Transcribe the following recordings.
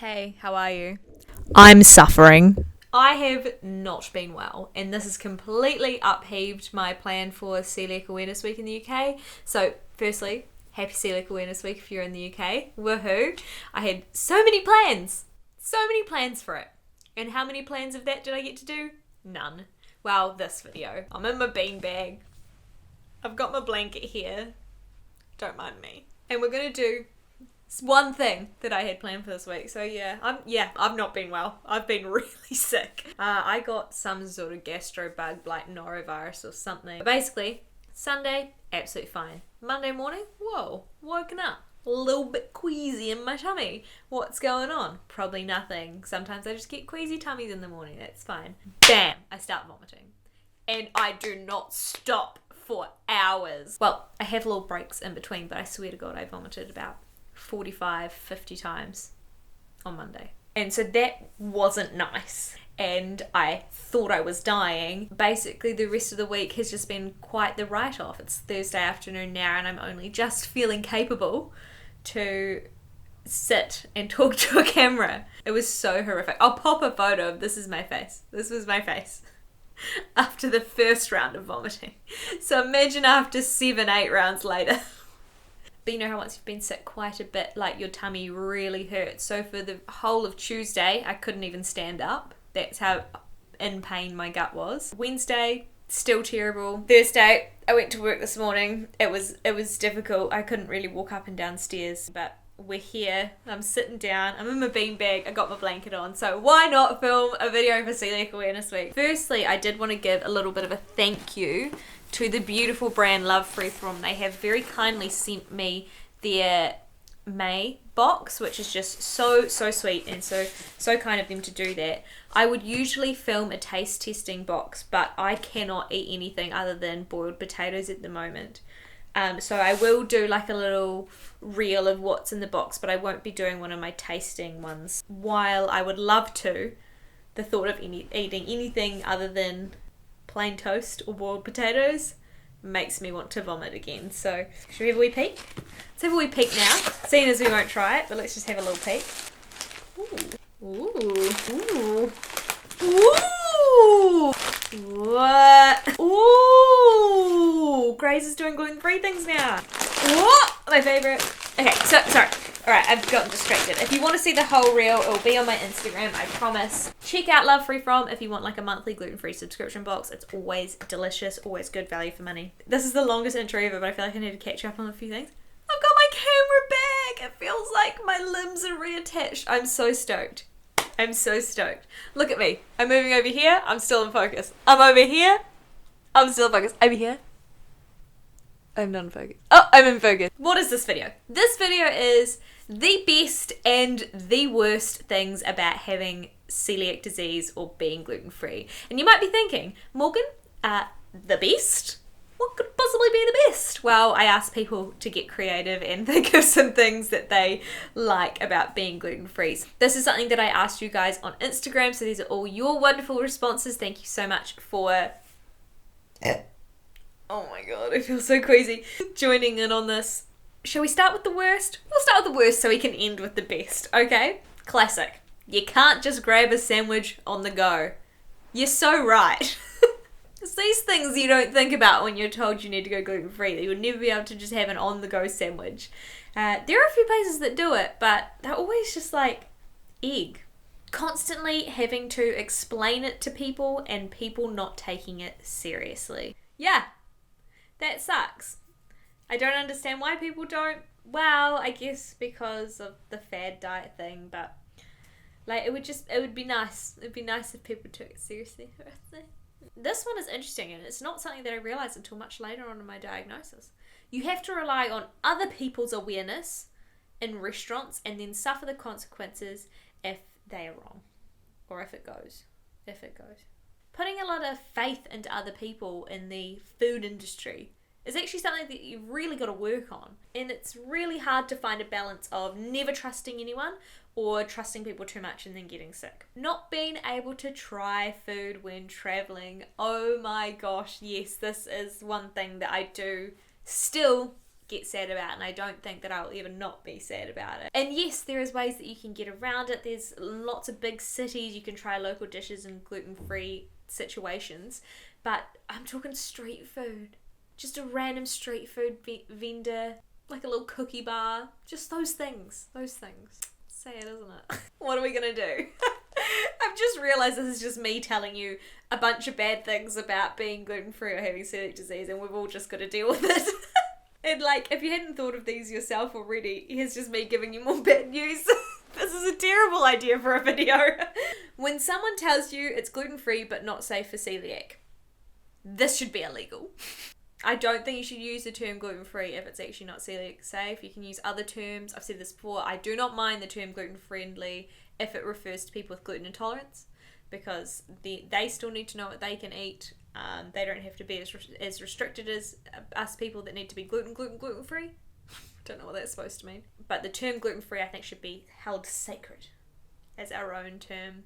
Hey, how are you? I'm suffering. I have not been well, and this has completely upheaved my plan for Celiac Awareness Week in the UK. So, firstly, happy Celiac Awareness Week if you're in the UK. Woohoo! I had so many plans! So many plans for it. And how many plans of that did I get to do? None. Well, this video. I'm in my beanbag. I've got my blanket here. Don't mind me. And we're going to do one thing that I had planned for this week. So I've not been well. I've been really sick. I got some sort of gastro bug like norovirus or something. Basically, Sunday, absolutely fine. Monday morning, whoa, woken up. A little bit queasy in my tummy. What's going on? Probably nothing. Sometimes I just get queasy tummies in the morning. That's fine. Bam! I start vomiting. And I do not stop for hours. Well, I have little breaks in between, but I swear to God I vomited about 45, 50 times on Monday. And so that wasn't nice. And I thought I was dying. Basically, the rest of the week has just been quite the write-off. It's Thursday afternoon now, and I'm only just feeling capable to sit and talk to a camera. It was so horrific. I'll pop a photo of this is my face. This was my face after the first round of vomiting. So imagine after 7-8 rounds later. But you know how once you've been sick quite a bit, like your tummy really hurts. So for the whole of Tuesday, I couldn't even stand up. That's how in pain my gut was. Wednesday, still terrible. Thursday, I went to work this morning. It was difficult. I couldn't really walk up and down stairs, but we're here. I'm sitting down. I'm in my beanbag. I got my blanket on. So why not film a video for Celiac Awareness Week? Firstly, I did want to give a little bit of a thank you to the beautiful brand Love Free From. They have very kindly sent me their May box, which is just so sweet and so kind of them to do that. I would usually film a taste testing box, but I cannot eat anything other than boiled potatoes at the moment. So I will do like a little reel of what's in the box, but I won't be doing one of my tasting ones. While I would love to, the thought of eating anything other than plain toast or boiled potatoes makes me want to vomit again. So should we have a wee peek? Let's have a wee peek now, seeing as we won't try it, but let's just have a little peek. Ooh. What? Ooh! Grace is doing gluten-free things now. What? My favourite. Okay, so, sorry. Alright, I've gotten distracted. If you want to see the whole reel, it will be on my Instagram, I promise. Check out Love Free From if you want like a monthly gluten-free subscription box. It's always delicious, always good value for money. This is the longest intro ever, but I feel like I need to catch up on a few things. I've got my camera back! It feels like my limbs are reattached. I'm so stoked. I'm so stoked. Look at me. I'm moving over here. I'm still in focus. I'm over here. I'm still in focus. Over here. I'm not in focus. Oh, I'm in focus. What is this video? This video is the best and the worst things about having celiac disease or being gluten-free. And you might be thinking, Morgan, the best? What could possibly be the best? Well, I asked people to get creative and think of some things that they like about being gluten-free. This is something that I asked you guys on Instagram, so these are all your wonderful responses. Thank you so much for... Oh my god, I feel so queasy joining in on this. Shall we start with the worst? We'll start with the worst so we can end with the best, okay? Classic. You can't just grab a sandwich on the go. You're so right. It's these things you don't think about when you're told you need to go gluten-free. You would never be able to just have an on-the-go sandwich. There are a few places that do it, but they're always just like egg. Constantly having to explain it to people and people not taking it seriously. Yeah, that sucks. I don't understand why people don't. Well, I guess because of the fad diet thing, but like it would be nice. It'd be nice if people took it seriously. This one is interesting, and it's not something that I realised until much later on in my diagnosis. You have to rely on other people's awareness in restaurants and then suffer the consequences if they are wrong. Or if it goes. Putting a lot of faith into other people in the food industry is actually something that you've really got to work on. And it's really hard to find a balance of never trusting anyone or trusting people too much and then getting sick. Not being able to try food when traveling. Oh my gosh, yes, this is one thing that I do still get sad about, and I don't think that I'll ever not be sad about it. And yes, there is ways that you can get around it. There's lots of big cities you can try local dishes in gluten-free situations, but I'm talking street food. Just a random street food vendor, like a little cookie bar, just those things. Sad, isn't it? What are we gonna do? I've just realised this is just me telling you a bunch of bad things about being gluten-free or having celiac disease, and we've all just got to deal with it. And like, if you hadn't thought of these yourself already, here's just me giving you more bad news. This is a terrible idea for a video. When someone tells you it's gluten-free but not safe for celiac, this should be illegal. I don't think you should use the term gluten-free if it's actually not celiac safe. You can use other terms. I've said this before. I do not mind the term gluten-friendly if it refers to people with gluten intolerance, because they still need to know what they can eat. They don't have to be as restricted as us people that need to be gluten-free. Don't know what that's supposed to mean. But the term gluten-free, I think, should be held sacred as our own term.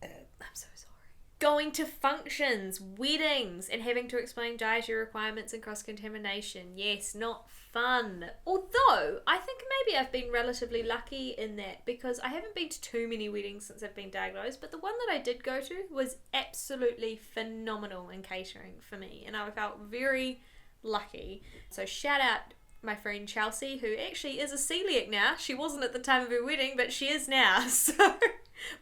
I'm so sorry. Going to functions, weddings, and having to explain dietary requirements and cross-contamination. Yes, not fun. Although, I think maybe I've been relatively lucky in that, because I haven't been to too many weddings since I've been diagnosed, but the one that I did go to was absolutely phenomenal in catering for me, and I felt very lucky. So shout out my friend Chelsea, who actually is a celiac now. She wasn't at the time of her wedding, but she is now. So,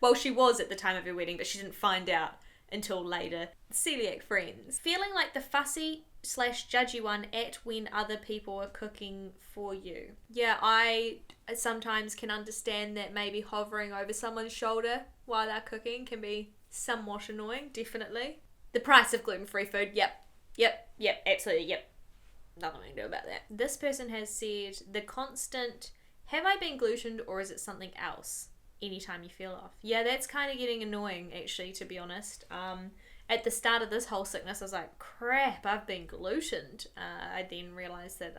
well, she was at the time of her wedding, but she didn't find out until later. Celiac friends. Feeling like the fussy/judgy one at when other people are cooking for you. Yeah, I sometimes can understand that maybe hovering over someone's shoulder while they're cooking can be somewhat annoying, definitely. The price of gluten-free food, yep, absolutely, yep. Nothing I can do about that. This person has said, the constant, have I been glutened or is it something else? Anytime you feel off. Yeah, that's kind of getting annoying, actually, to be honest. At the start of this whole sickness, I was like, crap, I've been glutened. I then realised that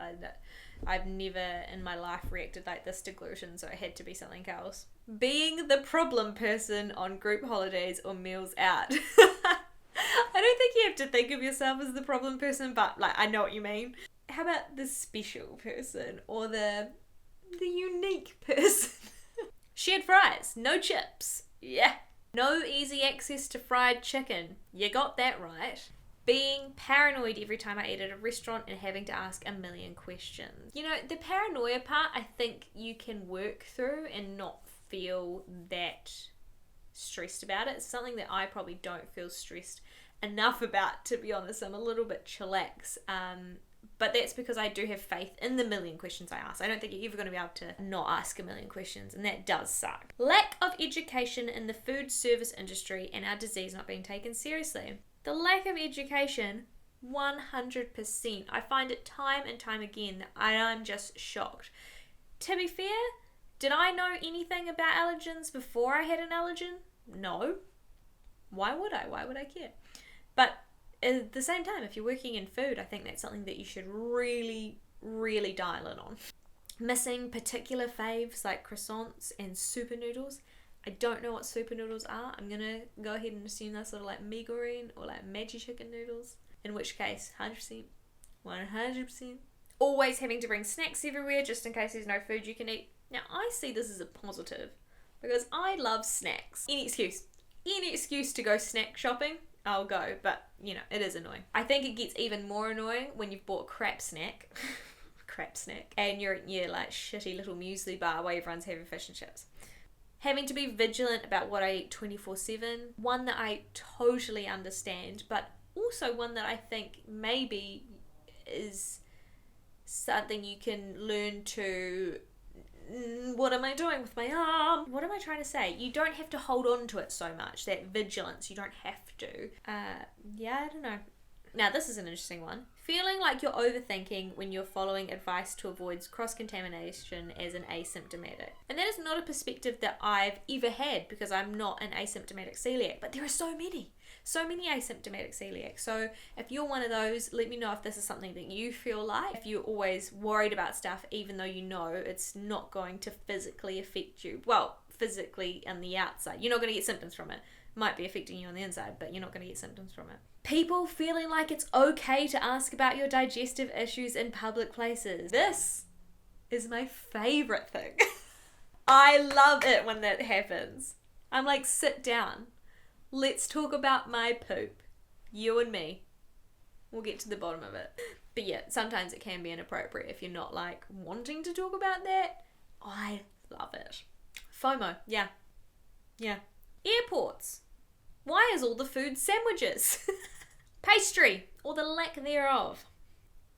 I've never in my life reacted like this to gluten, so it had to be something else. Being the problem person on group holidays or meals out. I don't think you have to think of yourself as the problem person, but like, I know what you mean. How about the special person or the unique person? Shared fries, no chips. Yeah. No easy access to fried chicken. You got that right. Being paranoid every time I eat at a restaurant and having to ask a million questions. You know, the paranoia part, I think you can work through and not feel that stressed about it. It's something that I probably don't feel stressed enough about, to be honest. I'm a little bit chillax. But that's because I do have faith in the million questions I ask. I don't think you're ever going to be able to not ask a million questions, and that does suck. Lack of education in the food service industry and our disease not being taken seriously. The lack of education, 100%. I find it time and time again, and I'm just shocked. To be fair, did I know anything about allergens before I had an allergen? No. Why would I? Why would I care? But at the same time, if you're working in food, I think that's something that you should really, really dial in on. Missing particular faves like croissants and super noodles. I don't know what super noodles are. I'm going to go ahead and assume they're sort of like mee goreng or like Maggi chicken noodles. In which case, 100%. Always having to bring snacks everywhere just in case there's no food you can eat. Now, I see this as a positive because I love snacks. Any excuse to go snack shopping, I'll go, but you know, it is annoying. I think it gets even more annoying when you've bought crap snack, and you're at your like shitty little muesli bar while everyone's having fish and chips. Having to be vigilant about what I eat 24/7, one that I totally understand, but also one that I think maybe is something you can learn to. What am I doing with my arm? What am I trying to say? You don't have to hold on to it so much, that vigilance. You don't have to. I don't know. Now, this is an interesting one. Feeling like you're overthinking when you're following advice to avoid cross-contamination as an asymptomatic. And that is not a perspective that I've ever had because I'm not an asymptomatic celiac. But there are so many asymptomatic celiacs. So if you're one of those, let me know if this is something that you feel like. If you're always worried about stuff, even though you know it's not going to physically affect you. Well, physically on the outside. You're not going to get symptoms from it. Might be affecting you on the inside, but you're not going to get symptoms from it. People feeling like it's okay to ask about your digestive issues in public places. This is my favourite thing. I love it when that happens. I'm like, sit down. Let's talk about my poop. You and me. We'll get to the bottom of it. But yeah, sometimes it can be inappropriate if you're not like wanting to talk about that. I love it. FOMO, yeah. Airports. Why is all the food sandwiches? Pastry, or the lack thereof.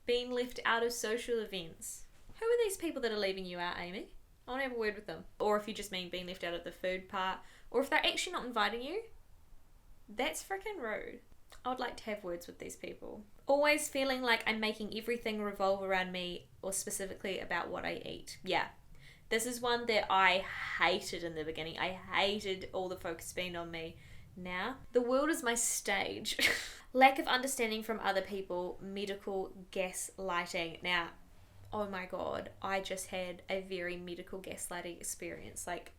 Being left out of social events. Who are these people that are leaving you out, Amy? I want to have a word with them. Or if you just mean being left out of the food part, or if they're actually not inviting you, that's freaking rude. I would like to have words with these people. Always feeling like I'm making everything revolve around me, or specifically about what I eat. Yeah. This is one that I hated in the beginning. I hated all the focus being on me. Now, the world is my stage. Lack of understanding from other people, medical gaslighting. Now, oh my god, I just had a very medical gaslighting experience like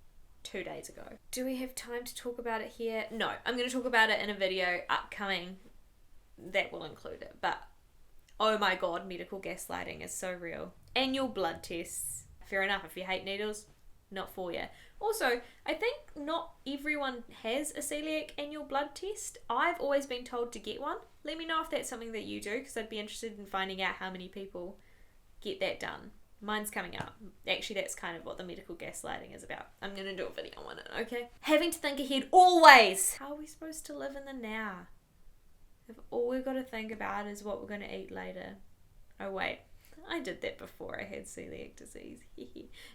2 days ago. Do we have time to talk about it here? No, I'm going to talk about it in a video upcoming that will include it. But oh my god, medical gaslighting is so real. Annual blood tests. Fair enough, if you hate needles, not for you. Also, I think not everyone has a celiac annual blood test. I've always been told to get one. Let me know if that's something that you do, because I'd be interested in finding out how many people get that done. Mine's coming up. Actually, that's kind of what the medical gaslighting is about. I'm going to do a video on it, okay? Having to think ahead always. How are we supposed to live in the now if all we've got to think about is what we're going to eat later? Oh, wait. I did that before I had celiac disease.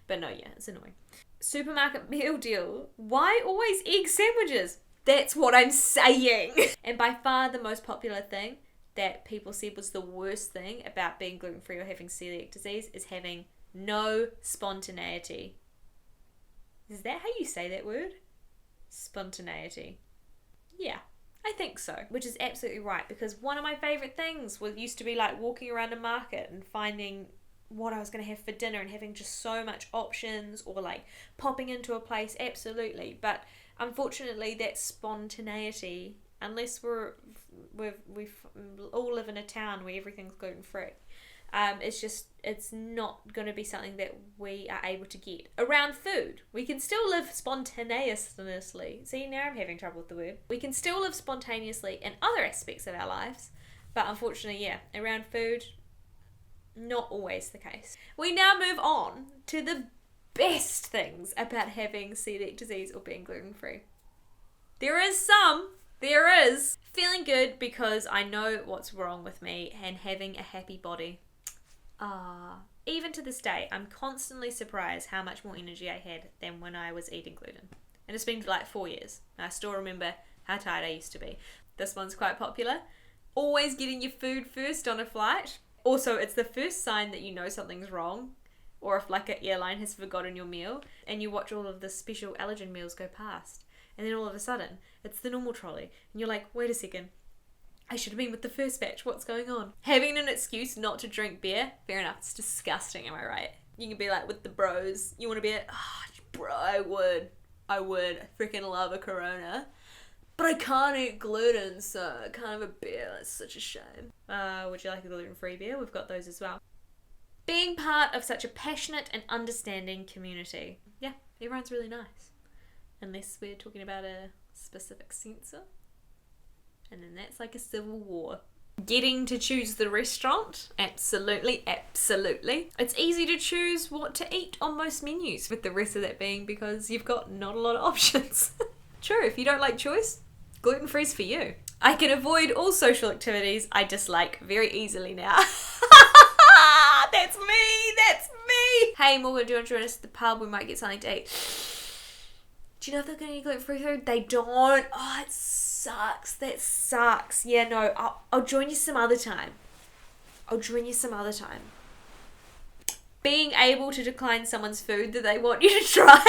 But no, yeah, it's annoying. Supermarket meal deal. Why always egg sandwiches? That's what I'm saying. And by far the most popular thing that people said was the worst thing about being gluten-free or having celiac disease is having no spontaneity. Is that how you say that word? Spontaneity. Yeah, I think so. Which is absolutely right, because one of my favourite things used to be like walking around a market and finding what I was going to have for dinner and having just so much options, or like popping into a place, absolutely. But unfortunately that spontaneity, unless we all live in a town where everything's gluten free, it's not going to be something that we are able to get around food. We can still live spontaneously. See, now I'm having trouble with the word. We can still live spontaneously in other aspects of our lives, but unfortunately, yeah, around food, not always the case. We now move on to the best things about having celiac disease or being gluten free. There is feeling good because I know what's wrong with me, and having a happy body. Even to this day, I'm constantly surprised how much more energy I had than when I was eating gluten. And it's been like 4 years. I still remember how tired I used to be. This one's quite popular. Always getting your food first on a flight. Also, it's the first sign that you know something's wrong, or if like an airline has forgotten your meal, and you watch all of the special allergen meals go past. And then all of a sudden, it's the normal trolley. And you're like, wait a second. I should have been with the first batch. What's going on? Having an excuse not to drink beer, fair enough. It's disgusting, am I right? You can be like with the bros. You want to be like, bro, I would. I freaking love a Corona. But I can't eat gluten, so I can't have a beer. That's such a shame. Would you like a gluten-free beer? We've got those as well. Being part of such a passionate and understanding community. Yeah, everyone's really nice. Unless we're talking about a specific censor. And then that's like a civil war. Getting to choose the restaurant? Absolutely. It's easy to choose what to eat on most menus, with the rest of that being because you've got not a lot of options. True, if you don't like choice, gluten-free's for you. I can avoid all social activities I dislike very easily now. That's me! Hey Morgan, do you want to join us at the pub? We might get something to eat. Do you know if they're going to eat gluten-free food? They don't. Oh, it sucks. That sucks. Yeah, no, I'll join you some other time. Being able to decline someone's food that they want you to try.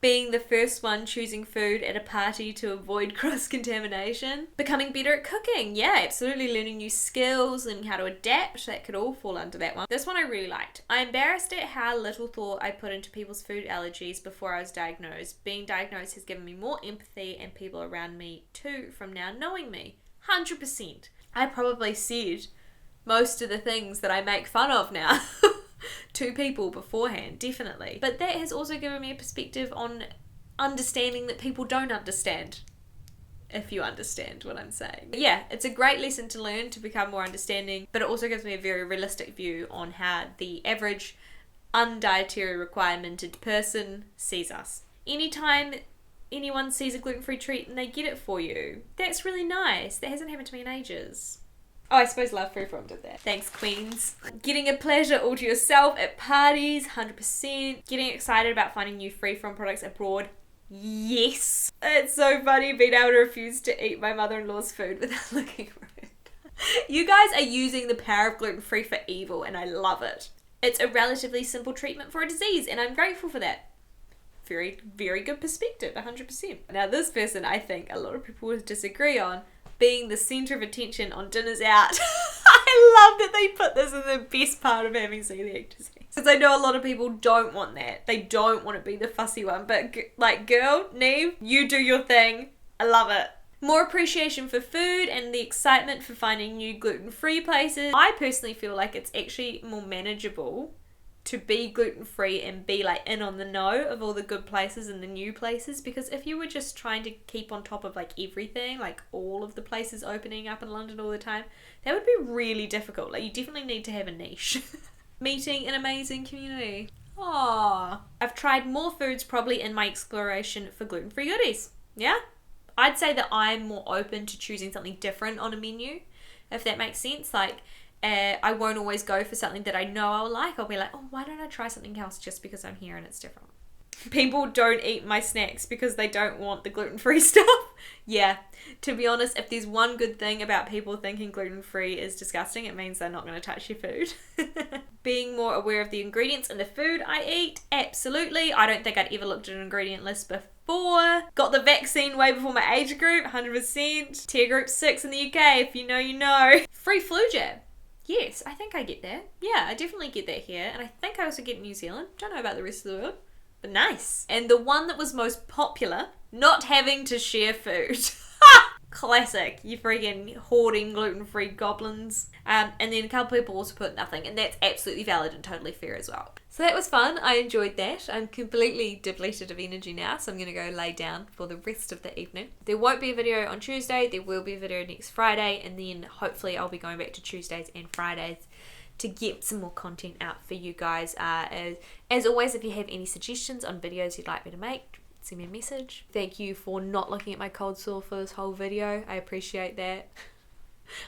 being the first one choosing food at a party to avoid cross-contamination, becoming better at cooking, yeah, absolutely, learning new skills, learning how to adapt, that could all fall under that one. This one I really liked. I'm embarrassed at how little thought I put into people's food allergies before I was diagnosed. Being diagnosed has given me more empathy and people around me too from now knowing me. 100%. I probably said most of the things that I make fun of now to people beforehand, definitely. But that has also given me a perspective on understanding that people don't understand, if you understand what I'm saying. Yeah, it's a great lesson to learn to become more understanding, but it also gives me a very realistic view on how the average undietary requiremented person sees us. Anytime anyone sees a gluten-free treat and they get it for you, that's really nice. That hasn't happened to me in ages. Oh, I suppose Love Freeform did that. Thanks, Queens. Getting a pleasure all to yourself at parties, 100%. Getting excited about finding new Freeform products abroad, yes. It's so funny being able to refuse to eat my mother-in-law's food without looking rude. You guys are using the power of gluten-free for evil, and I love it. It's a relatively simple treatment for a disease, and I'm grateful for that. Very, very good perspective, 100%. Now, this person, I think a lot of people would disagree on, being the centre of attention on dinners out. I love that they put this in the best part of having celiac disease. Because I know a lot of people don't want that. They don't want to be the fussy one. But like, girl, Neve, you do your thing. I love it. More appreciation for food and the excitement for finding new gluten-free places. I personally feel like it's actually more manageable to be gluten-free and be like in on the know of all the good places and the new places, because if you were just trying to keep on top of like everything, like all of the places opening up in London all the time, that would be really difficult. Like, you definitely need to have a niche. Meeting an amazing community. Aww. I've tried more foods probably in my exploration for gluten-free goodies. Yeah? I'd say that I'm more open to choosing something different on a menu, if that makes sense. Like, I won't always go for something that I know I'll like. I'll be like, oh, why don't I try something else just because I'm here and it's different? People don't eat my snacks because they don't want the gluten-free stuff. Yeah, to be honest, if there's one good thing about people thinking gluten-free is disgusting, it means they're not going to touch your food. Being more aware of the ingredients in the food I eat, absolutely. I don't think I'd ever looked at an ingredient list before. Got the vaccine way before my age group, 100%. Tier group 6 in the UK, if you know, you know. Free flu jab. Yes, I think I get that. Yeah, I definitely get that here. And I think I also get in New Zealand. Don't know about the rest of the world. But nice. And the one that was most popular, not having to share food. Classic. You freaking hoarding gluten-free goblins. And then a couple people also put nothing. And that's absolutely valid and totally fair as well. So that was fun. I enjoyed that. I'm completely depleted of energy now, so I'm going to go lay down for the rest of the evening. There won't be a video on Tuesday. There will be a video next Friday. And then hopefully I'll be going back to Tuesdays and Fridays to get some more content out for you guys. As always, if you have any suggestions on videos you'd like me to make, send me a message. Thank you for not looking at my cold sore for this whole video. I appreciate that.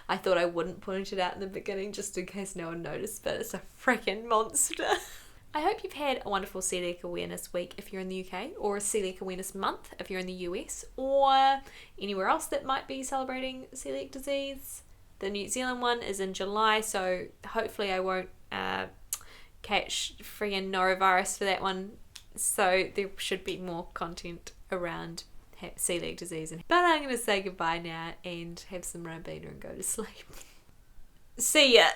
I thought I wouldn't point it out in the beginning just in case no one noticed, but it's a freaking monster. I hope you've had a wonderful Celiac Awareness Week if you're in the UK, or a Celiac Awareness Month if you're in the US, or anywhere else that might be celebrating celiac disease. The New Zealand one is in July, so hopefully I won't catch friggin' norovirus for that one. So there should be more content around celiac disease. But I'm going to say goodbye now and have some Ribena and go to sleep. See ya!